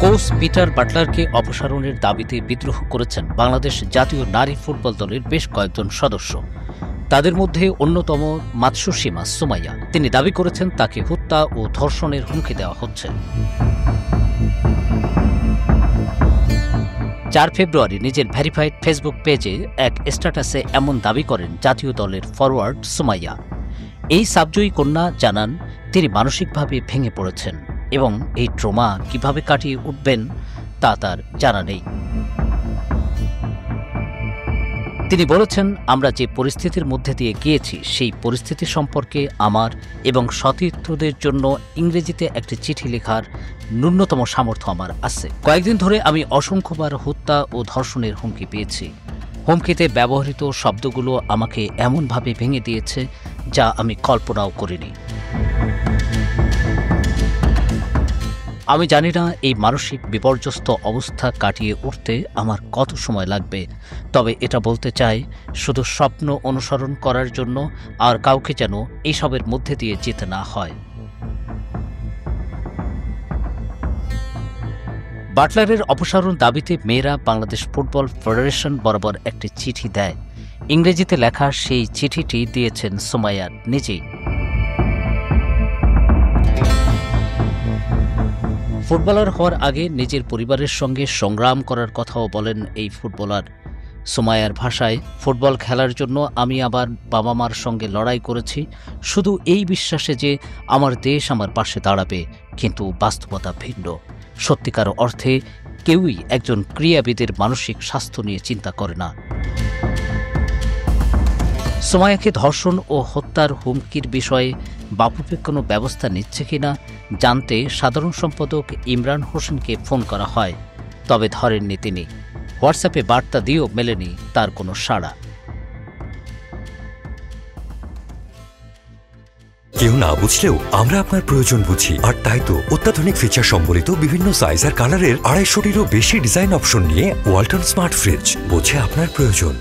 Coach Peter বাটলারকে অপসারণের দাবিতে বিদ্রোহ করেছেন বাংলাদেশ জাতীয় নারী ফুটবল দলের বেশ কয়েকজন সদস্য। তাদের মধ্যে অন্যতম মাতসুসীমা সুমাইয়া। তিনি দাবি করেছেন তাকে হত্যা ও ধর্ষণের হুমকি দেওয়া হচ্ছে। 4 ফেব্রুয়ারি নিজের ভেরিফাইড ফেসবুক পেজে এক স্ট্যাটাসে এমন দাবি করেন জাতীয় দলের ফরওয়ার্ড সুমাইয়া। এই সাবজয়ী কন্যা জানান তিনি মানসিকভাবে ভেঙে পড়েছেন এবং এই ট্রমা কিভাবে কাটিয়ে উঠবেন তা তার জানা নেই। তিনি বলেছেন, আমরা যে পরিস্থিতির মধ্যে দিয়ে গিয়েছি সেই পরিস্থিতি সম্পর্কে আমার এবং সতীর্থদের জন্য ইংরেজিতে একটি চিঠি লেখার ন্যূনতম সামর্থ্য আমার আছে। কয়েকদিন ধরে আমি অসংখ্যবার হত্যা ও ধর্ষণের হুমকি পেয়েছি। হুমকিতে ব্যবহৃত শব্দগুলো আমাকে এমনভাবে ভেঙে দিয়েছে যা আমি কল্পনাও করিনি। আমি জানি না এই মানসিক বিপর্যস্ত অবস্থা কাটিয়ে উঠতে আমার কত সময় লাগবে, তবে এটা বলতে চাই, শুধু স্বপ্ন অনুসরণ করার জন্য আর কাউকে যেন এইসবের মধ্যে দিয়ে যেতে না হয়। বাটলারের অপসারণ দাবিতে মেয়েরা বাংলাদেশ ফুটবল ফেডারেশন বরাবর একটি চিঠি দেয়। ইংরেজিতে লেখা সেই চিঠিটি দিয়েছেন সুমাইয়া নিজেই। ফুটবলার হওয়ার আগে নিজের পরিবারের সঙ্গে সংগ্রাম করার কথাও বলেন এই ফুটবলার। সুমাইয়ার ভাষায়, ফুটবল খেলার জন্য আমি আবার বাবা মার সঙ্গে লড়াই করেছি, শুধু এই বিশ্বাসে যে আমার দেশ আমার পাশে দাঁড়াবে, কিন্তু বাস্তবতা ভিন্ন। সত্যিকার অর্থে কেউই একজন ক্রীড়াবিদের মানসিক স্বাস্থ্য নিয়ে চিন্তা করে না। সুমাইয়াকে ধর্ষণ ও হত্যার হুমকির বিষয়ে বাফুফে কোনো ব্যবস্থা নিচ্ছে কিনা জানতে সাধারণ সম্পাদক ইমরান হোসেনকে ফোন করা হয়, তবে ধরেননি তিনি। হোয়াটসঅ্যাপে বার্তা দিয়েও মেলেনি তার কোনো সাড়া। কেউ না বুঝলেও আমরা আপনার প্রয়োজন বুঝি, আর তাই তো অত্যাধুনিক ফিচার সম্বলিত বিভিন্ন সাইজ আর কালারের 250-টিরও বেশি ডিজাইন অপশন নিয়ে ওয়ালটন স্মার্ট ফ্রিজ বোঝে আপনার প্রয়োজন।